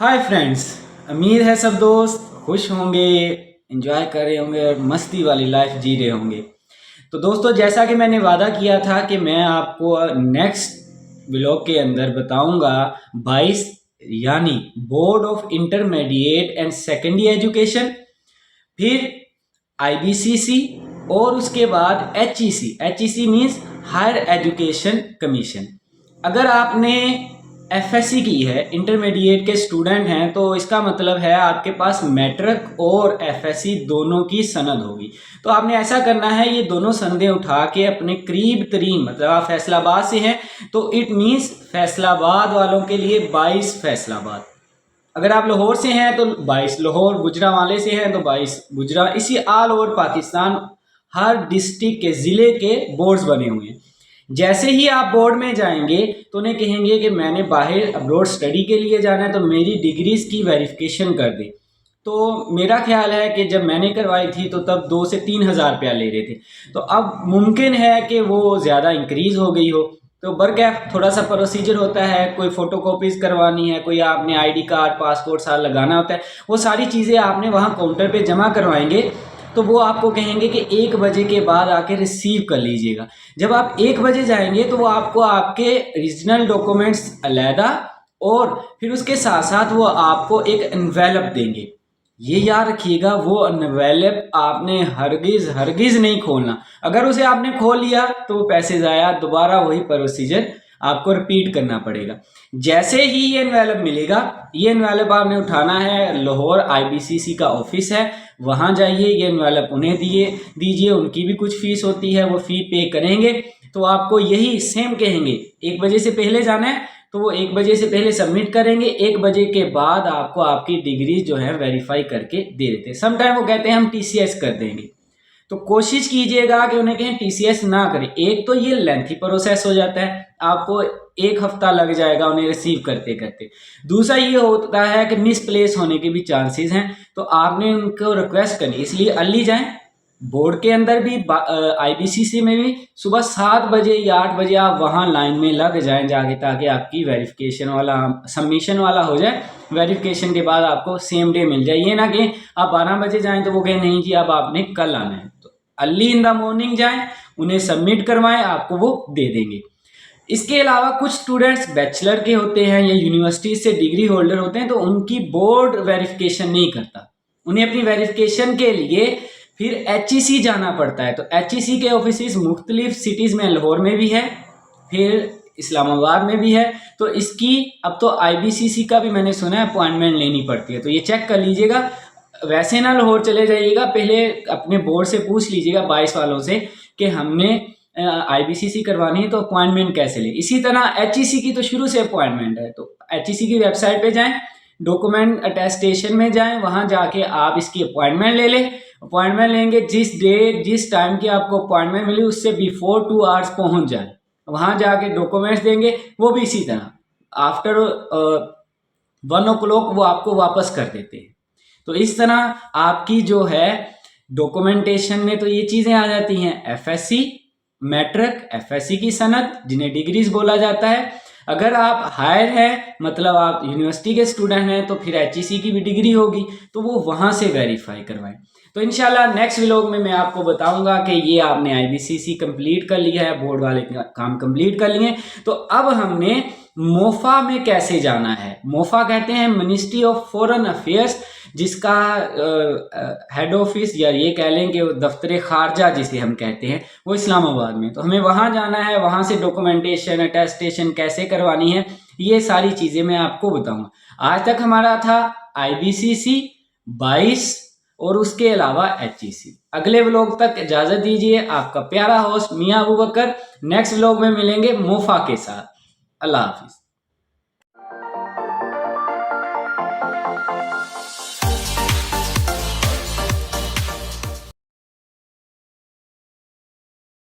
Hi friends. उम्मीद है सब दोस्त खुश होंगे, एंजॉय कर रहे होंगे और मस्ती वाली लाइफ जी रहे होंगे। तो दोस्तों, जैसा कि मैंने वादा किया था कि मैं आपको नेक्स्ट ब्लॉग के अंदर बताऊंगा 22 यानी board of intermediate and secondary education, फिर आईबीसीसी और उसके बाद HEC. HEC means higher education commission. अगर आपने एफएससी की है, इंटरमीडिएट के स्टूडेंट हैं, तो इसका मतलब है आपके पास मैट्रिक और एफएससी दोनों की सनद होगी। तो आपने ऐसा करना है, ये दोनों सनदें उठा के अपने करीब तरीन, मतलब आप फैसलाबाद से हैं तो इट मीन्स फैसलाबाद वालों के लिए 22 फैसलाबाद। अगर आप लाहौर से हैं तो 22 लाहौर, गुजरांवाले से हैं तो 22 गुजरा। इसी ऑल ओवर पाकिस्तान हर डिस्ट्रिक्ट के ज़िले के बोर्ड्स बने हुए हैं। जैसे ही आप बोर्ड में जाएंगे तो उन्हें कहेंगे कि मैंने बाहर अब्रॉड स्टडी के लिए जाना है, तो मेरी डिग्रीज की वेरिफिकेशन कर दे। तो मेरा ख्याल है कि जब मैंने करवाई थी तो तब 2 से 3 हज़ार रुपया ले रहे थे। तो अब मुमकिन है कि वो ज़्यादा इंक्रीज़ हो गई हो। तो बरगैप थोड़ा सा प्रोसीजर होता है, कोई फ़ोटो कॉपीज़ करवानी है, कोई आपने आईडी कार्ड पासपोर्ट साल लगाना होता है, वो सारी चीज़ें आपने वहाँ काउंटर पे जमा करवाएंगे। तो वो आपको कहेंगे कि 1 बजे के बाद आके रिसीव कर लीजिएगा। जब आप 1 बजे जाएंगे तो वो आपको आपके रीजनल डॉक्यूमेंट्स अलहदा और फिर उसके साथ साथ वो आपको एक एनवेलप देंगे। ये याद रखिएगा, वो एनवेलप आपने हरगिज़ हरगिज़ नहीं खोलना। अगर उसे आपने खोल लिया तो वो पैसे ज़ाया, दोबारा वही प्रोसीजर आपको रिपीट करना पड़ेगा। जैसे ही ये एनवेलप मिलेगा, ये एनवेलप आपने उठाना है, लाहौर आईबीसीसी का ऑफिस है, वहाँ जाइए, ये एनवेलप उन्हें दीजिए। उनकी भी कुछ फीस होती है, वो फ़ी पे करेंगे। तो आपको यही सेम कहेंगे, 1 बजे से पहले जाना है तो वो 1 बजे से पहले सबमिट करेंगे। 1 बजे के बाद आपको आपकी डिग्री जो है वेरीफाई करके दे देते हैं। समटाइम वो कहते हैं हम टीसीएस कर देंगे, तो कोशिश कीजिएगा कि उन्हें कहें टीसीएस ना करें। एक तो ये लेंथी प्रोसेस हो जाता है, आपको 1 हफ्ता लग जाएगा उन्हें रिसीव करते करते। दूसरा ये होता है कि मिसप्लेस होने के भी चांसेस हैं, तो आपने उनको रिक्वेस्ट करनी, इसलिए अर्ली जाएं। बोर्ड के अंदर भी आईबीसीसी में भी सुबह 7 बजे या 8 बजे आप वहाँ लाइन में लग जाएं जाके, ताकि आपकी वेरिफिकेशन वाला सबमिशन वाला हो जाए। वेरिफिकेशन के बाद आपको सेम डे मिल जाए। ये ना कि आप 12 बजे जाएं तो वो कहें नहीं जी अब आपने कल आना है। तो अर्ली इन द मॉर्निंग जाएं, उन्हें सबमिट करवाएं, आपको वो दे देंगे। इसके अलावा कुछ स्टूडेंट्स बैचलर के होते हैं या यूनिवर्सिटी से डिग्री होल्डर होते हैं, तो उनकी बोर्ड वेरिफिकेशन नहीं करता। उन्हें अपनी वेरिफिकेशन के लिए फिर एचईसी जाना पड़ता है। तो एचईसी के ऑफिस मुख्तलिफ सिटीज़ में, लाहौर में भी है, फिर इस्लामाबाद में भी है। तो इसकी अब तो आईबीसीसी का भी मैंने सुना है अपॉइंटमेंट लेनी पड़ती है, तो ये चेक कर लीजिएगा। वैसे ना लाहौर चले जाइएगा, पहले अपने बोर्ड से पूछ लीजिएगा 22 वालों से कि हमने आईबीसीसी करवानी है तो अपॉइंटमेंट कैसे ले। इसी तरह एचईसी की तो शुरू से अपॉइंटमेंट है, तो एचईसी की वेबसाइट पे जाएं, डॉक्यूमेंट अटेस्टेशन में जाएं, वहां जाके आप इसकी अपॉइंटमेंट ले लें। अपॉइंटमेंट लेंगे, जिस डेट जिस टाइम की आपको अपॉइंटमेंट मिली उससे बिफोर 2 आवर्स पहुंच जाए, वहां जाके डॉक्यूमेंट्स देंगे। वो भी इसी तरह आफ्टर 1 o'clock वो आपको वापस कर देते हैं। तो इस तरह आपकी जो है डॉक्यूमेंटेशन में तो ये चीज़ें आ जाती हैं, एफएससी, मैट्रिक, एफएससी की सनद जिन्हें डिग्रीज बोला जाता है। अगर आप हायर हैं, मतलब आप यूनिवर्सिटी के स्टूडेंट हैं, तो फिर एचईसी की भी डिग्री होगी, तो वो वहाँ से वेरीफाई करवाएं। तो इंशाल्लाह नेक्स्ट व्लॉग में मैं आपको बताऊंगा कि ये आपने आईबीसीसी कंप्लीट कर लिया है, बोर्ड वाले काम कंप्लीट कर लिए, तो अब हमने मोफा में कैसे जाना है। मोफा कहते हैं मिनिस्ट्री ऑफ फॉरेन अफेयर्स, जिसका हेड ऑफिस या ये कह लें कि दफ्तर खारजा जिसे हम कहते हैं, वो इस्लामाबाद में। तो हमें वहाँ जाना है, वहाँ से डॉक्यूमेंटेशन अटेस्टेशन कैसे करवानी है, ये सारी चीज़ें मैं आपको बताऊंगा। आज तक हमारा था आईबीसीसी 22 और उसके अलावा एचईसी। अगले व्लॉग तक इजाज़त दीजिए, आपका प्यारा होस्ट मियां अबू बकर। नेक्स्ट व्लॉग में मिलेंगे मोफा के साथ। अल्लाह हाफिज़।